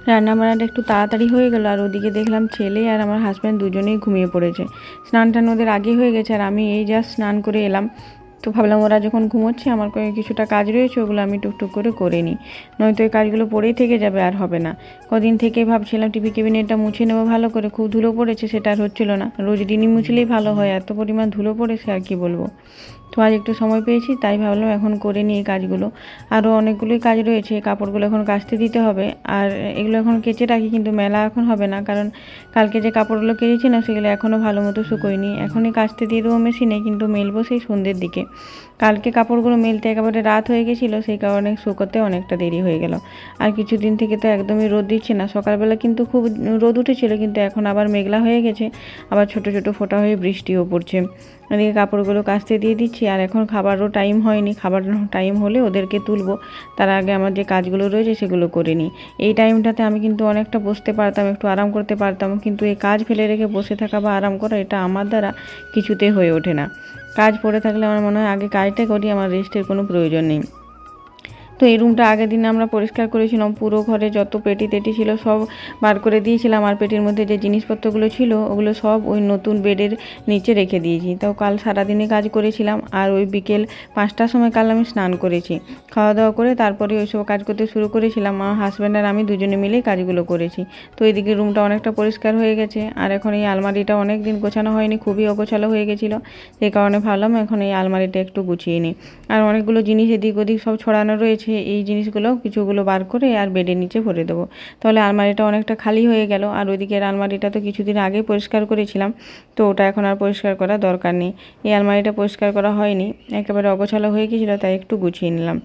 রান্নাবান্নাটা একটু তাড়াতাড়ি হয়ে গেল, আর ওদিকে দেখলাম ছেলে আর আমার হাজব্যান্ড দুজনেই ঘুমিয়ে পড়েছে। স্নান টান ওদের আগে হয়ে গেছে, আর আমি এই জাস্ট স্নান করে এলাম। তো ভাবলাম ওরা যখন ঘুমোচ্ছে আমার কিছুটা কাজ রয়েছে, ওগুলো আমি টুকটুক করে নিই, নয়তো এই কাজগুলো পড়েই থেকে যাবে, আর হবে না। কদিন থেকে ভাবছিলাম টিভি ক্যাবিনেটটা মুছে নেবো ভালো করে, খুব ধুলো পড়েছে, সেটা আর হচ্ছিল না। রোজ দিনই মুছলেই ভালো হয়, এত পরিমাণ ধুলো পড়েছে আর কি বলবো। তো আজ একটু সময় পেয়েছি, তাই ভাবলাম এখন করে নিই এই কাজগুলো। আরও অনেকগুলোই কাজ রয়েছে, কাপড়গুলো এখন কাচতে দিতে হবে। আর এগুলো এখন কেচে রাখি, কিন্তু মেলা এখন হবে না, কারণ কালকে যে কাপড়গুলো কেচেছি না সেগুলো এখনও ভালো মতো শুকোয়নি। এখনই কাচতে দিয়ে দেবো মেশিনে, কিন্তু মেলবো সেই সন্ধ্যের দিকে। কালকে কাপড়গুলো মেলতে একেবারে রাত হয়ে গেছিলো, সেই কারণে শুকোতে অনেকটা দেরি হয়ে গেল। আর কিছুদিন থেকে তো একদমই রোদ দিচ্ছে না, সকালবেলা কিন্তু খুব রোদ উঠেছিল, কিন্তু এখন আবার মেঘলা হয়ে গেছে, আবার ছোট ছোট ফোঁটা হয়ে বৃষ্টিও পড়ছে। এদিকে কাপড়গুলো কাচতে দিয়ে দিচ্ছি, আর এখন খাবারও টাইম হয়নি, খাবার টাইম হলে ওদেরকে তুলবো। তার আগে আমার যে কাজগুলো রয়েছে সেগুলো করে নিই। এই টাইমটাতে আমি কিন্তু অনেকটা বসতে পারতাম, একটু আরাম করতে পারতাম, কিন্তু এই কাজ ফেলে রেখে বসে থাকা বা আরাম করা এটা আমার দ্বারা কিছুতে হয়ে ওঠে না। কাজ পড়ে থাকলে আমার মনে হয় আগে কাজটা করি, আমার রেস্টের কোনো প্রয়োজন নেই। তো এই রুমটা আগের দিন আমরা পরিষ্কার করেছিলাম, পুরো ঘরে যত পেটি তেটি ছিল সব বার করে দিয়েছিলাম, আর পেটির মধ্যে যে জিনিসপত্রগুলো ছিল ওগুলো সব ওই নতুন বেডের নিচে রেখে দিয়েছি। তো কাল সারাদিনে কাজ করেছিলাম, আর ওই বিকেল 5টার সময় কাল আমি স্নান করেছি, খাওয়া দাওয়া করে তারপরে ওইসব কাজ করতে শুরু করেছিলাম। আমার হাজব্যান্ড আর আমি দুজনে মিলেই কাজগুলো করেছি। তো এইদিকে রুমটা অনেকটা পরিষ্কার হয়ে গেছে, আর এখন এই আলমারিটা অনেক দিন গোছানো হয়নি, খুবই অগোছালো হয়ে গেছিলো, সেই কারণে ভাবলাম এখন এই আলমারিটা একটু গুছিয়ে নিই। আর অনেকগুলো জিনিস এদিক ওদিক সব ছড়ানো রয়েছে, এই জিনিসগুলো কিছুগুলো বার করে আর বেডের নিচে ভরে দেবো, তাহলে আলমারিটা অনেকটা খালি হয়ে গেল। আর ওইদিকের আলমারিটা তো কিছুদিন আগে পরিষ্কার করেছিলাম, তো ওটা এখন আর পরিষ্কার করার দরকার নেই। এই আলমারিটা পরিষ্কার করা হয়নি, একেবারে অগোছালো হয়ে গেছিলো, তাই একটু গুছিয়ে নিলাম।